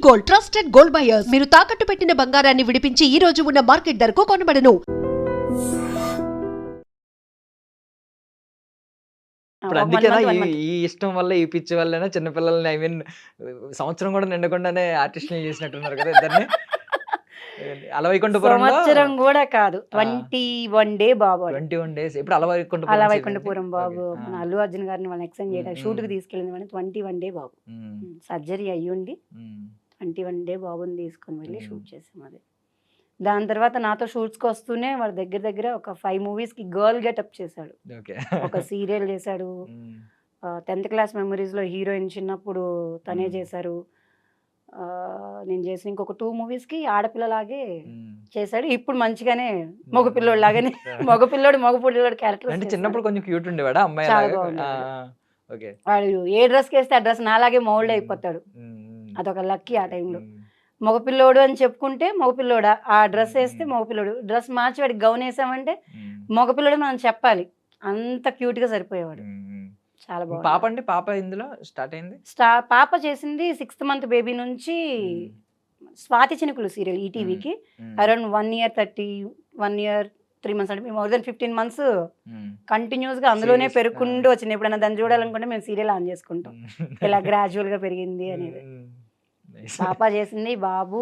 Gold, trusted gold buyers. మీరు తాకట్టు పెట్టిన బంగారాన్ని విడిపించి ఈ రోజు ఉన్న మార్కెట్ ధరకు కొనబడను. ఇప్పుడు అందుకేనా ఈ ఇష్టం వల్ల, ఈ పిచ్చి వల్లనే చిన్నపిల్లల్ని సంవత్సరం కూడా నిండకుండానే ఆర్టిస్టులు చేసినట్టున్నారు కదా ఇద్దరిని. అలవైకుంఠపురంలో సంవత్సరం కూడా కాదు, 21 డే బాబు. 21 days. ఇప్పుడు అలవైకుంఠపురం బాబు మన అల్లు అర్జున్ గారిని వాళ్ళని ఎక్స్చేంజ్ చేయడానికి షూట్ కి తీసుకెళ్ళింది వాళ్ళని 21 డే బాబు. సర్జరీ అయ్యుండి 21 డే బాబుని తీసుకొని వెళ్ళి షూట్ చేసాం. అది దాని తర్వాత నాతో షూట్స్కి వస్తూనే వాళ్ళ దగ్గర ఒక 5 మూవీస్కి గర్ల్ గెటప్ చేశాడు. ఒక సీరియల్ చేశాడు, 10th క్లాస్ మెమరీస్లో హీరోయిన్ చిన్నప్పుడు తనే చేశారు. నేను చేసిన ఇంకొక 2 మూవీస్కి ఆడపిల్లలాగే చేశాడు. ఇప్పుడు మంచిగానే మగపిల్లోడు లాగానే మగపిల్లోడు క్యారెక్టర్. అంటే చిన్నప్పుడు కొంచెం క్యూట్ ఉండేవాడా అమ్మాయి? చాలా బాగుంది. వాడు ఏ డ్రెస్కి వేస్తే ఆ డ్రెస్ నాలాగే మౌల్డ్ అయిపోతాడు. అదొక లక్కీ ఆ టైంలో. మగపిల్లోడు అని చెప్పుకుంటే మగపిల్లోడా, ఆ డ్రెస్ వేస్తే మగపిల్లోడు, డ్రెస్ మార్చి వాడికి గౌన్ వేసామంటే మగపిల్లోడు మనం చెప్పాలి. అంత క్యూట్ గా సరిపోయేవాడు. చాలా బాగుంది. పాప అండి, పాప ఇందులో స్టార్ట్ అయింది. పాప చేసింది 6th month బేబీ నుంచి స్వాతి చినుకులు సీరియల్ ఈటీవీకి అరౌండ్ 1 year 3 months అంటే మోర్ దెన్ 15 months కంటిన్యూస్ గా అందులోనే పెరుగుకుంటూ వచ్చింది. ఎప్పుడైనా దాన్ని చూడాలనుకుంటే మేము సీరియల్ ఆన్ చేసుకుంటాం. ఇలా గ్రాడ్యువల్ గా పెరిగింది అనేది. పాప చేసింది, బాబు,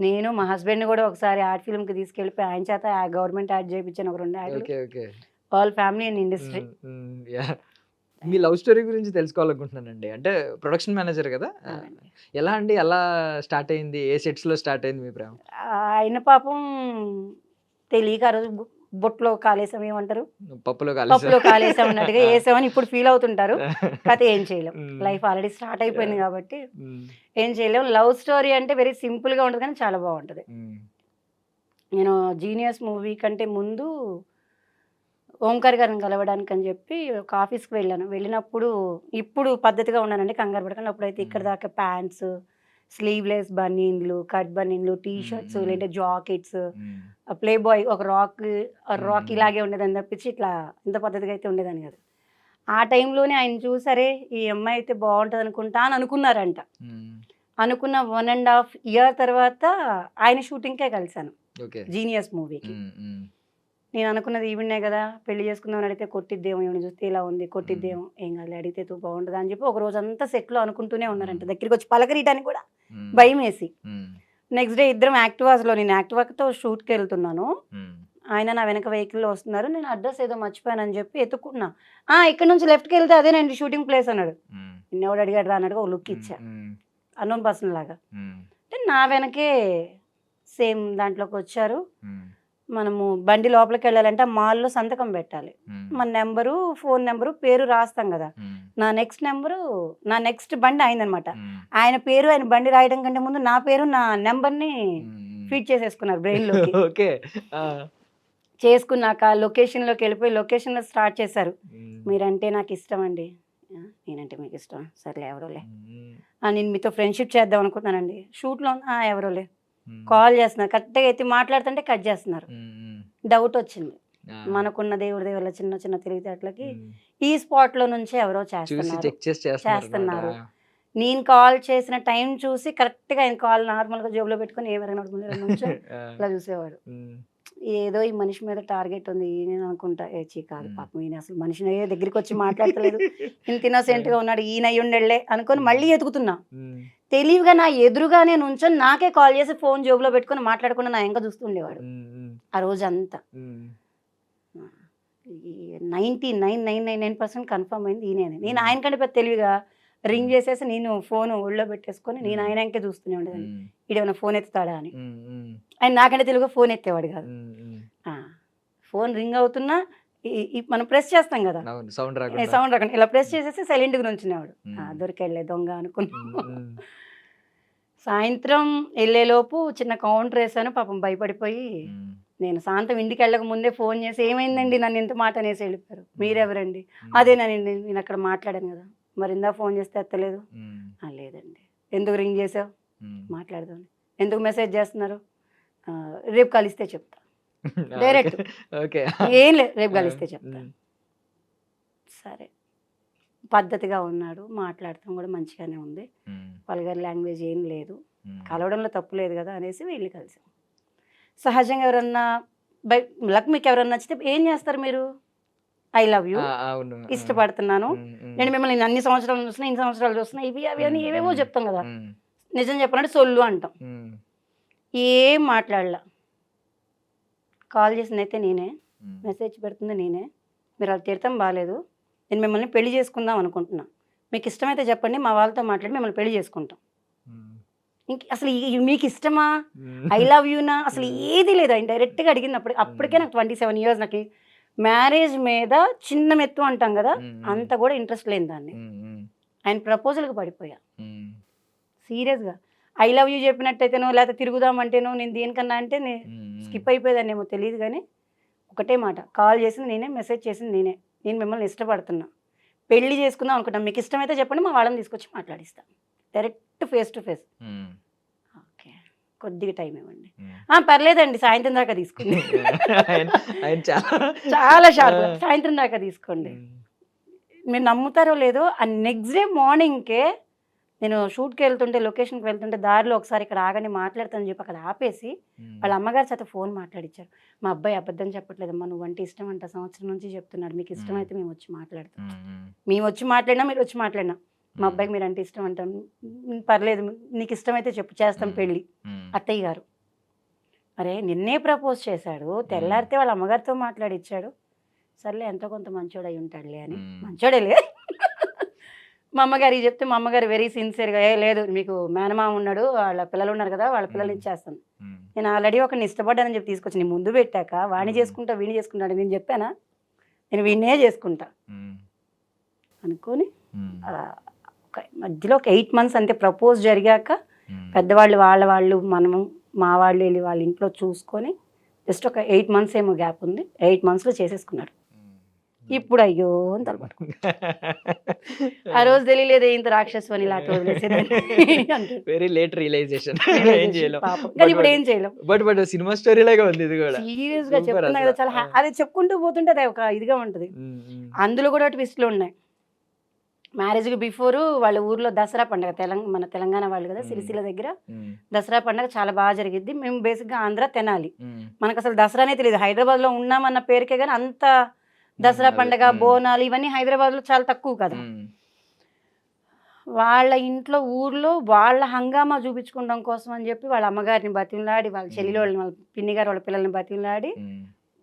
నేను మా హస్బెండ్ కూడా ఒకసారి ఆర్ట్ ఫిల్మ్ కి తీసుకెళ్ళిపోయి ఆయన చేత గవర్నమెంట్ యాడ్ చేయించాను, ఒక 2 యాడ్లు. All family and industry. మీ లవ్ స్టోరీ గురించి తెలుసుకోవాలనుకుంటున్నానండి. అంటే ప్రొడక్షన్ మేనేజర్ కదా, ఎలా అండి, ఎలా స్టార్ట్ అయింది, ఏ సెట్స్ లో స్టార్ట్ అయింది మీ ప్రేమ? ఆయన పాపం తెలియక ఆ రోజు బొట్లో కాలేసాం, ఏమంటారు, పప్పులో కాలేసాం అన్నట్టుగా వేసామని ఇప్పుడు ఫీల్ అవుతుంటారు. కథ ఏం చేయలేం, లైఫ్ ఆల్రెడీ స్టార్ట్ అయిపోయింది కాబట్టి ఏం చేయలేం. లవ్ స్టోరీ అంటే వెరీ సింపుల్ గా ఉంటుంది కానీ చాలా బాగుంటుంది. నేను జీనియస్ మూవీ కంటే ముందు ఓంకార్ గారిని కలవడానికి అని చెప్పి ఒక ఆఫీస్కి వెళ్ళినప్పుడు ఇప్పుడు పద్ధతిగా ఉన్నానండి, కంగారు పడకండి. అప్పుడైతే ఇక్కడ దాకా ప్యాంట్స్, స్లీవ్లెస్ బనీన్లు, కట్ బనీన్లు, టీ షర్ట్స్, లేదంటే జాకెట్స్, ప్లే బాయ్ ఒక రాక్ ఇలాగే ఉండేదని తప్పించి ఇట్లా ఇంత పద్ధతిగా అయితే ఉండేదని కాదు. ఆ టైంలోనే ఆయన చూసారే ఈ అమ్మాయి అయితే బాగుంటుంది అనుకుంటా అని అనుకున్నారంట. అనుకున్న 1.5 year తర్వాత ఆయన షూటింగ్కే కలిశాను జీనియస్ మూవీకి. నేను అనుకున్నది ఈవిడే కదా, పెళ్లి చేసుకుందామని అడిగితే కొట్టిద్దేమో, ఈవిడ చూస్తే ఇలా ఉంది, కొట్టిద్దేమో, ఏం కాదు అడిగితే తూ బాగుంటుంది అని చెప్పి ఒక రోజంతా సెట్లో అనుకుంటూనే ఉన్నారంట. దగ్గరికి వచ్చి పలకరీయడానికి కూడా భయం వేసి. నెక్స్ట్ డే ఇద్దరం యాక్టివాస్లో, నేను యాక్టివాతో షూట్కి వెళ్తున్నాను, ఆయన నా వెనక వెహికల్లో వస్తున్నారు. నేను అడ్రస్ ఏదో మర్చిపోయానని చెప్పి ఎత్తుకున్నా. ఇక్కడ నుంచి లెఫ్ట్కి వెళ్తే అదేనండి షూటింగ్ ప్లేస్ అన్నాడు. నిన్నెవడు అడిగాడు రా అన్నట్టుగా ఒక లుక్ ఇచ్చా, అన్నోన్ పర్సన్ లాగా. అంటే నా వెనకే సేమ్ దాంట్లోకి వచ్చారు. మనము బండి లోపలికి వెళ్ళాలంటే ఆ మాల్లో సంతకం పెట్టాలి. మన నెంబరు, ఫోన్ నెంబరు, పేరు రాస్తాం కదా. నా నెక్స్ట్ బండి అయిందనమాట. ఆయన పేరు, ఆయన బండి రాయడం కంటే ముందు నా పేరు, నా నెంబర్ని ఫీడ్ చేసేసుకున్నారు బ్రెయిన్లోకి. చేసుకున్నాక లొకేషన్లోకి వెళ్ళిపోయి లొకేషన్లో స్టార్ట్ చేశారు. మీరంటే నాకు ఇష్టం అండి. నేనంటే మీకు ఇష్టం, సర్లే ఎవరోలే, నేను మీతో ఫ్రెండ్షిప్ చేద్దాం అనుకుంటున్నానండి. షూట్లో ఎవరోలే కాల్ చేస్తున్నారు, కరెక్ట్గా అయితే మాట్లాడుతుంటే కట్ చేస్తున్నారు. డౌట్ వచ్చింది, మనకున్న దేవుడి వల్ల చిన్న చిన్న తెలివితేటలకి ఈ స్పాట్లో నుంచే ఎవరో చేస్తున్నారు. నేను కాల్ చేసిన టైం చూసి కరెక్ట్గా ఆయన కాల్ నార్మల్గా జేబులో పెట్టుకుని ఏమైనా నుంచి ఇలా చూసేవాడు. ఏదో ఈ మనిషి మీద టార్గెట్ ఉంది నేను అనుకుంటా. కాదు పాపం, ఈయన అసలు మనిషిని దగ్గరికి వచ్చి మాట్లాడతలేదు, ఇంత ఇన్నోసెంట్గా ఉన్నాడు, ఈయన అయ్యి ఉండలే అనుకొని మళ్ళీ ఎదుగుతున్నా. తెలివిగా నా ఎదురుగానే నుంచొని నాకే కాల్ చేసి ఫోన్ జేబులో పెట్టుకొని మాట్లాడకుండా నా ఇంకా చూస్తూ ఉండేవాడు ఆ రోజు అంతా. 99.999% కన్ఫర్మ్ అయింది ఈయనే. నేను ఆయన కంటే పెద్ద తెలివిగా రింగ్ చేసేసి నేను ఫోన్ ఒళ్ళో పెట్టేసుకొని నేను ఆయన ఇంకే చూస్తూనే ఉండేదాన్ని, ఈడేమైనా ఫోన్ ఎత్తుతాడా అని. ఆయన నాకంటే తెలివిగా ఫోన్ ఎత్తేవాడు కాదు. ఫోన్ రింగ్ అవుతున్నా మనం ప్రెస్ చేస్తాం కదా, సౌండ్ రాకుండా ఇలా ప్రెస్ చేసేసి సైలెంట్గా నుంచునేవాడు. దొరికెళ్ళే దొంగ అనుకున్నా. సాయంత్రం వెళ్ళేలోపు చిన్న కౌంటర్ వేసాను, పాపం భయపడిపోయి నేను సాయంత్రం ఇంటికి వెళ్ళక ముందే ఫోన్ చేసి ఏమైందండి నన్ను ఇంత మాట అనేసి వెళ్ళిపోయారు. మీరెవరండి? అదేనండి నేను అక్కడ మాట్లాడాను కదా. మరి ఇందా ఫోన్ చేస్తే ఎత్తలేదు. లేదండి. ఎందుకు రింగ్ చేసావు? మాట్లాడదాం. ఎందుకు మెసేజ్ చేస్తున్నారు? రేపు కలిస్తే చెప్తా. డైరెక్ట్ ఏం లేదు, రేపు కలిస్తే చెప్తా. సరే పద్ధతిగా ఉన్నాడు, మాట్లాడటం కూడా మంచిగానే ఉంది, వల్గర్ లాంగ్వేజ్ ఏం లేదు, కలవడంలో తప్పు లేదు కదా అనేసి వెళ్ళి కలిసాం. సహజంగా ఎవరన్నా లక్ మీకు ఎవరన్నా నచ్చితే ఏం చేస్తారు మీరు? ఐ లవ్ యూ, ఇష్టపడుతున్నాను, నేను మిమ్మల్ని అన్ని సంవత్సరాలు చూస్తున్నా, ఇన్ని సంవత్సరాలు చూస్తున్నా, ఇవి అవి అని ఏవేవో చెప్తాం కదా. నిజం చెప్పాలంటే సొల్లు అంటాం. ఏం మాట్లాడలా. కాల్ చేసింది అయితే నేనే, మెసేజ్ పెడుతుంది నేనే, మీరు అలా తిడతాం బాగాలేదు, నేను మిమ్మల్ని పెళ్లి చేసుకుందాం అనుకుంటున్నా, మీకు ఇష్టమైతే చెప్పండి, మా వాళ్ళతో మాట్లాడి మిమ్మల్ని పెళ్లి చేసుకుంటాం. ఇంక అసలు మీకు ఇష్టమా, ఐ లవ్ యూనా, అసలు ఏది లేదు. ఆయన డైరెక్ట్గా అడిగినప్పుడు అప్పటికే నాకు 27 years, నాకు మ్యారేజ్ మీద చిన్న మెత్తు అంటాం కదా, అంత కూడా ఇంట్రెస్ట్ లేని దాన్ని. ఆయన ప్రపోజల్కి పడిపోయా సీరియస్గా. ఐ లవ్ యూ చెప్పినట్టయితేనో లేకపోతే తిరుగుదామంటేనో నేను దేనికన్నా అంటే స్కిప్ అయిపోయేదాన్ని ఏమో తెలియదు, కానీ ఒకటే మాట, కాల్ చేసింది నేనే, మెసేజ్ చేసింది నేనే, నేను మిమ్మల్ని ఇష్టపడుతున్నా, పెళ్లి చేసుకుందాం అనుకుంటాం, మీకు ఇష్టమైతే చెప్పండి, మా వాళ్ళని తీసుకొచ్చి మాట్లాడిస్తాం, direct face to face. Okay, కొద్దిగా టైం ఇవ్వండి. పర్లేదండి, సాయంత్రం దాకా తీసుకోండి. చాలా షార్ప్, సాయంత్రం దాకా తీసుకోండి. మీరు నమ్ముతారో లేదో, ఆ నెక్స్ట్ డే మార్నింగ్కే నేను షూట్కి వెళ్తుంటే, లొకేషన్కి వెళ్తుంటే దారిలో ఒకసారి ఇక్కడ ఆగని మాట్లాడతానని చెప్పి అక్కడ ఆపేసి వాళ్ళ అమ్మగారి చేత ఫోన్ మాట్లాడిచ్చారు. మా అబ్బాయి అబద్ధం చెప్పట్లేదమ్మా, నువ్వంటే ఇష్టం అంట, సంవత్సరం నుంచి చెప్తున్నాడు, మీకు ఇష్టమైతే మేము వచ్చి మాట్లాడతాం, మేము వచ్చి మాట్లాడినా మీరు వచ్చి మాట్లాడినా, మా అబ్బాయికి మీరు అంటే ఇష్టం అంటాం, పర్లేదు నీకు ఇష్టమైతే చెప్పు, చేస్తాం పెళ్ళి. అత్తయ్య గారు, అరే నిన్నే ప్రపోజ్ చేశాడు, తెల్లారితే వాళ్ళ అమ్మగారితో మాట్లాడిచ్చాడు, సర్లే ఎంతో కొంత మంచోడు అయి ఉంటాడులే అని. మంచోడేలే. మా అమ్మగారికి చెప్తే మా అమ్మగారు వెరీ సిన్సియర్గా, లేదు మీకు మేనమామ ఉన్నాడు, వాళ్ళ పిల్లలు ఉన్నారు కదా, వాళ్ళ పిల్లలు ఇచ్చేస్తాను, నేను ఆల్రెడీ ఒకరిని ఇష్టపడ్డానని చెప్పి తీసుకొచ్చి నీ ముందు పెట్టాక వాడిని చేసుకుంటా వీడిని చేసుకుంటాడు, నేను చెప్పానా, నేను వీడినే చేసుకుంటా అనుకొని మధ్యలో ఒక 8 months అంతే. ప్రపోజ్ జరిగాక పెద్దవాళ్ళు వాళ్ళు మనము మా వాళ్ళు వెళ్ళి వాళ్ళ ఇంట్లో చూసుకొని జస్ట్ ఒక 8 months ఏమో గ్యాప్ ఉంది, 8 monthsలో చేసేసుకున్నాడు. ఇప్పుడు అయ్యో అని తలపడుకు, ఆ రోజు తెలియలేదు ఇంత రాక్షసు అని, ఇలా వెరీ లేట్ రియలైజేషన్. కానీ ఇప్పుడు ఏం చేయలేం. బట్ సినిమా స్టోరీ లాగా ఉంది ఇది కూడా, సీరియస్ గా చెప్తున్నా కదా, చాలా అది చెప్పుకుంటూ పోతుంటే అది ఒక ఇదిగా ఉంటది. అందులో కూడా ట్విస్ట్లు ఉన్నాయి. మ్యారేజ్కి బిఫోర్ వాళ్ళ ఊర్లో దసరా పండుగ, మన తెలంగాణ వాళ్ళు కదా, సిరిసిల్ల దగ్గర దసరా పండుగ చాలా బాగా జరిగిద్ది. మేము బేసిక్గా ఆంధ్ర, తెనాలి, మనకు అసలు దసరానే తెలియదు, హైదరాబాద్లో ఉన్నామన్న పేరుకే కానీ అంత దసరా పండుగ, బోనాలు ఇవన్నీ హైదరాబాద్లో చాలా తక్కువ కదా. వాళ్ళ ఇంట్లో ఊర్లో వాళ్ళ హంగామా చూపించుకోవడం కోసం అని చెప్పి వాళ్ళ అమ్మగారిని బతిమలాడి, వాళ్ళ చెల్లిలో వాళ్ళ పిన్ని గారు వాళ్ళ పిల్లల్ని బతిమలాడి,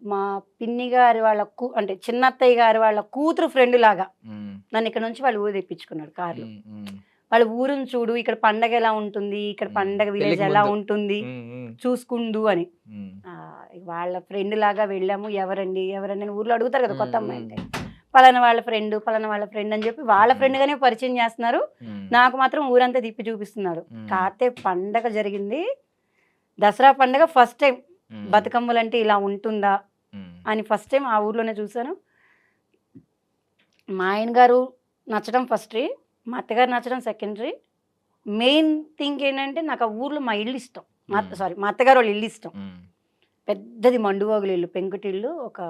మా పిన్ని గారి వాళ్ళ అంటే చిన్నత్తయ్య గారి వాళ్ళ కూతురు ఫ్రెండ్ లాగా నన్ను ఇక్కడ నుంచి వాళ్ళ ఊరు తెప్పించుకున్నాడు కార్లో. వాళ్ళ ఊరుని చూడు, ఇక్కడ పండగ ఎలా ఉంటుంది, ఇక్కడ పండగ విలేజ్ ఎలా ఉంటుంది చూసుకుందు అని. వాళ్ళ ఫ్రెండ్ లాగా వెళ్ళాము. ఎవరండి ఎవరండి ఊర్లో అడుగుతారు కదా కొత్త అమ్మాయి అంటే, పలానా వాళ్ళ ఫ్రెండ్ అని చెప్పి వాళ్ళ ఫ్రెండ్గానే పరిచయం చేస్తున్నారు. నాకు మాత్రం ఊరంతా తిప్పి చూపిస్తున్నారు. కాకపోతే పండగ జరిగింది, దసరా పండగ ఫస్ట్ టైం, బతుకమ్మలు అంటే ఇలా ఉంటుందా అని ఫస్ట్ టైం ఆ ఊర్లోనే చూశాను. మా ఆయన గారు నచ్చడం ఫస్ట్, మా అత్తగారు నచ్చడం సెకండరీ. మెయిన్ థింగ్ ఏంటంటే నాకు ఆ ఊర్లో మా ఇల్లు ఇష్టం, మా అత్తగారు వాళ్ళ ఇల్లు ఇష్టం. పెద్దది మండువాగులు ఇల్లు, పెంకుటిల్లు, ఒక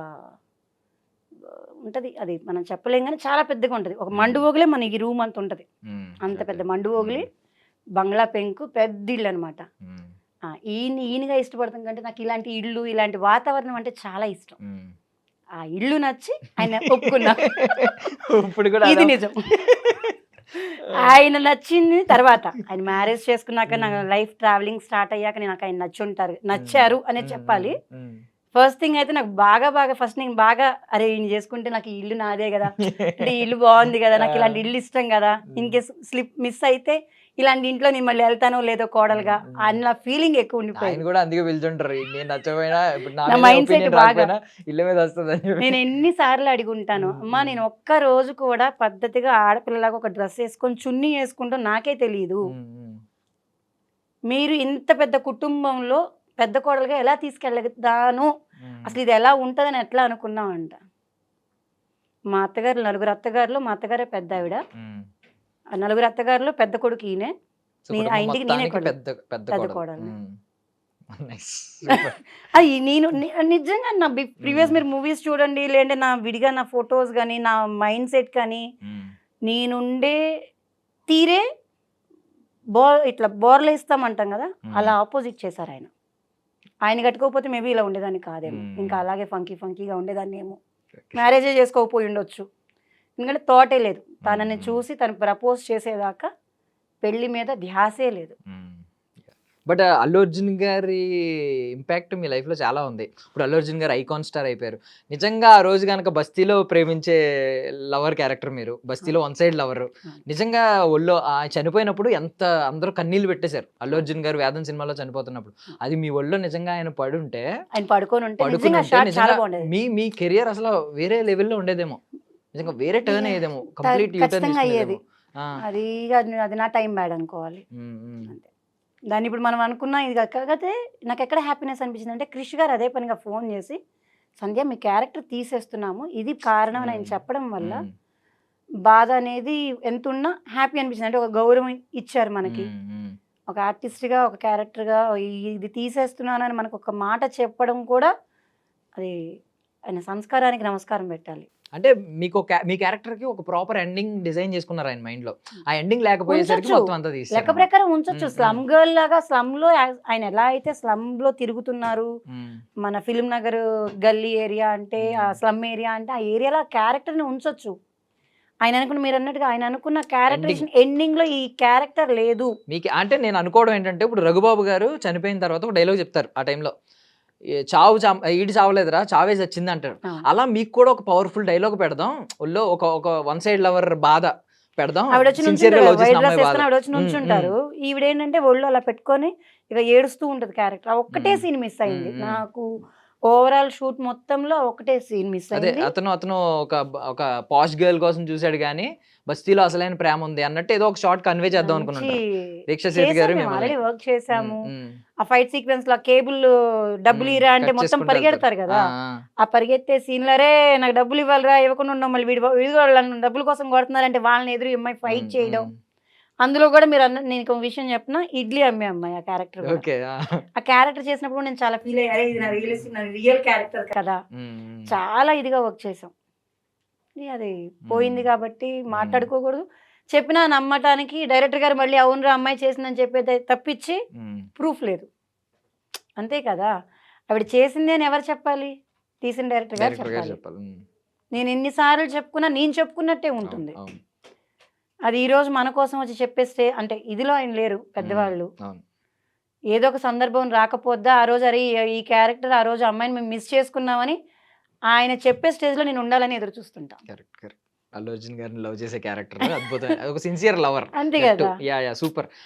ఉంటుంది, అది మనం చెప్పలేం కానీ చాలా పెద్దగా ఉంటుంది. ఒక మండువోగులే మన ఈ రూమ్ అంత ఉంటుంది, అంత పెద్ద మండువోగులి, బంగ్లా పెంకు, పెద్ద ఇల్లు అనమాట. ఈయనగా ఇష్టపడతాం కంటే నాకు ఇలాంటి ఇల్లు, ఇలాంటి వాతావరణం అంటే చాలా ఇష్టం. ఆ ఇల్లు నచ్చి ఆయన ఒప్పుకున్నా. ఇది నిజం. ఆయన నచ్చింది తర్వాత, ఆయన మ్యారేజ్ చేసుకున్నాక, నా లైఫ్ ట్రావెలింగ్ స్టార్ట్ అయ్యాక నాకు ఆయన నచ్చారు అనే చెప్పాలి. ఫస్ట్ థింగ్ అయితే నాకు బాగా ఫస్ట్ నేను బాగా, అరే ఈయన చేసుకుంటే నాకు ఈ ఇల్లు నాదే కదా, అంటే ఈ ఇల్లు బాగుంది కదా, నాకు ఇలాంటి ఇల్లు ఇష్టం కదా, ఇన్ కేస్ స్లిప్ మిస్ అయితే ఇలాంటి ఇంట్లో నేను మళ్ళీ వెళ్తానో లేదో కోడలుగా అన్న ఫీలింగ్ ఎక్కువ ఉండిపోయింది. నేను ఎన్నిసార్లు అడుగుంటాను, అమ్మా నేను ఒక్క రోజు కూడా పద్ధతిగా ఆడపిల్లలాగా ఒక డ్రెస్ వేసుకొని చున్నీ వేసుకుంటూ నాకే తెలియదు, మీరు ఇంత పెద్ద కుటుంబంలో పెద్ద కోడలుగా ఎలా తీసుకెళ్ళగతాను, అసలు ఇది ఎలా ఉంటుందని ఎట్లా అనుకున్నామంట. మా అత్తగారు 4 అత్తగారులు, మా అత్తగారే పెద్ద ఆవిడ. 4 అత్తగారులు పెద్ద కొడుకు ఈయనే, ఆ ఇంటికి నేనే పెద్ద కోడలు. అది నేను నిజంగా నా ప్రీవియస్ మీరు మూవీస్ చూడండి, లేదంటే నా విడిగా నా ఫొటోస్ కానీ, నా మైండ్ సెట్ కానీ, నేనుండే తీరే ఇట్లా బోర్లు వేస్తామంటాం కదా, అలా ఆపోజిట్ చేశారు ఆయన. ఆయన కట్టుకోకపోతే మేబీ ఇలా ఉండేదాన్ని కాదేమో, ఇంకా అలాగే ఫంకీగా ఉండేదాన్ని ఏమో, మ్యారేజే చేసుకోకపోయి ఉండొచ్చు. ఎందుకంటే థాటే లేదు, తనని చూసి తను ప్రపోజ్ చేసేదాకా పెళ్లి మీద ధ్యాసే లేదు. బట్ అల్లు అర్జున్ గారి ఇంపాక్ట్ మీ లైఫ్లో చాలా ఉంది. ఇప్పుడు అల్లు అర్జున్ గారు ఐకాన్ స్టార్ అయిపోయారు. నిజంగా ఆ రోజు కనుక బస్తీలో ప్రేమించే లవర్ క్యారెక్టర్ మీరు, బస్తీలో వన్ సైడ్ లవర్, నిజంగా ఒళ్ళో చనిపోయినప్పుడు ఎంత అందరూ కన్నీళ్ళు పెట్టేశారు. అల్లు అర్జున్ గారు వేదం సినిమాలో చనిపోతున్నప్పుడు అది మీ ఒళ్ళో నిజంగా ఆయన పడుంటే, ఆయన పడుకొని ఉంటే నిజంగా షాట్ చాలా బాగుండేది. మీ కెరియర్ అసలు వేరే లెవెల్లో ఉండేదేమో, నిజంగా వేరే టర్న్ అయ్యేదేమో, కంప్లీట్ ఖచ్చితంగా అయ్యేది. అది నా టైం బ్యాడ్ అనుకోవాలి అంతే. దాన్ని ఇప్పుడు మనం అనుకున్నా ఇది కాకపోతే నాకు ఎక్కడ హ్యాపీనెస్ అనిపించింది అంటే, క్రిష్ గారు అదే పనిగా ఫోన్ చేసి, సంధ్య మీ క్యారెక్టర్ తీసేస్తున్నాము, ఇది కారణం అని ఆయన చెప్పడం వల్ల బాధ అనేది ఎంత ఉన్నా హ్యాపీ అనిపించింది. అంటే ఒక గౌరవం ఇచ్చారు మనకి, ఒక ఆర్టిస్ట్గా ఒక క్యారెక్టర్గా ఇది తీసేస్తున్నానని మనకు ఒక మాట చెప్పడం కూడా అది ఆయన సంస్కారానికి నమస్కారం పెట్టాలి. అంటే మీకు మీ క్యారెక్టర్ కి ఒక ప్రాపర్ ఎండింగ్ డిజైన్ చేసుకున్నారు ఆయన మైండ్ లో. ఆ ఎండింగ్ లేకపోయేసరికి మొత్తం అంతా తీసేశారు. లెక్క ప్రకారం ఉంచొచ్చు. స్లమ్ గర్ల్ లాగా స్లమ్ లో ఆయన ఎలా అయితే స్లమ్ లో తిరుగుతున్నారు, మన ఫిల్మ్ నగర్ గల్లీ ఏరియా అంటే ఆ స్లమ్ ఏరియా అంటే ఆ ఏరియాలో క్యారెక్టర్ ని ఉంచొచ్చు. ఆయన అనుకున్న, మీరు అన్నట్టుగా ఆయన అనుకున్న క్యారెక్టర్ ఎండింగ్ లో ఈ క్యారెక్టర్ లేదు. మీకు అంటే నేను అనుకోవడం ఏంటంటే, ఇప్పుడు రఘుబాబు గారు చనిపోయిన తర్వాత ఒక డైలాగ్ చెప్తారు ఆ టైంలో, ఈడి చావలేదురా చావే చచ్చింది అంటారు. అలా మీకు కూడా ఒక పవర్ఫుల్ డైలాగ్ పెడదాం, ఒళ్ళో ఒక వన్ సైడ్ లవర్ బాధ పెడదాం. ఆవిడ వచ్చి నుంచుంటారు, ఈవిడేంటంటే ఒళ్ళు అలా పెట్టుకొని ఇక ఏడుస్తూ ఉంటది క్యారెక్టర్. ఒక్కటే సీన్ మిస్ అయింది నాకు, ఓవరాల్ షూట్ మొత్తంలో ఒకటే సీన్ మిస్ అయింది. అతను ఒక పాష్ గర్ల్ కోసం చూసాడు కానీ బస్తీలో అసలైన ప్రేమ ఉంది అన్నట్టు ఏదో ఒక షార్ట్ కన్వే చేద్దాం అనుకున్నాను. దీక్షా సేత్ గారు ఆల్రెడీ వర్క్ చేసాము. ఆ ఫైట్ సీక్వెన్స్ లో కేబుల్ డబ్బులు ఇరా అంటే మొత్తం పరిగెడతారు కదా, ఆ పరిగెత్తే సీన్లరే నాకు డబ్బులు ఇవ్వాలరా, ఇవ్వకుండా ఉన్నాం, మళ్ళీ వీడి డబ్బుల కోసం కొడుతున్నారంటే వాళ్ళని ఎదురు అమ్మాయి ఫైట్ చేయడం. అందులో కూడా మీరు నేను ఒక విషయం చెప్పిన, ఇడ్లీ అమ్మే అమ్మాయి ఆ క్యారెక్టర్. ఆ క్యారెక్టర్ చేసినప్పుడు నేను చాలా ఫీల్ అయ్యారు, ఇది నా రియల్ క్యారెక్టర్ కదా, చాలా ఇదిగా వర్క్ చేసాం. అది పోయింది కాబట్టి మాట్లాడుకోకూడదు. చెప్పినా నమ్మటానికి డైరెక్టర్ గారు మళ్ళీ అవునరా అమ్మాయి చేసిందని చెప్పేది తప్పించి ప్రూఫ్ లేదు, అంతే కదా. ఆవిడ చేసింది అని ఎవరు చెప్పాలి? తీసిన డైరెక్టర్ గారు చెప్పాలి. నేను ఎన్నిసార్లు చెప్పుకున్నా నేను చెప్పుకున్నట్టే ఉంటుంది. అది ఈరోజు మన కోసం వచ్చి చెప్పేస్తే అంటే ఇదిలో ఆయన లేరు పెద్దవాళ్ళు, ఏదో ఒక సందర్భం రాకపోద్దా ఆ రోజు, అరే ఈ క్యారెక్టర్ ఆ రోజు అమ్మాయిని మేము మిస్ చేసుకున్నామని ఆయన చెప్పే స్టేజ్ లో నేను ఉండాలని ఎదురు చూస్తుంటా. అల్లు అర్జున్ గారిని లవ్ చేసే క్యారెక్టర్ అద్భుతం, ఒక సిన్సియర్ లవర్. అంతే కదా. సూపర్.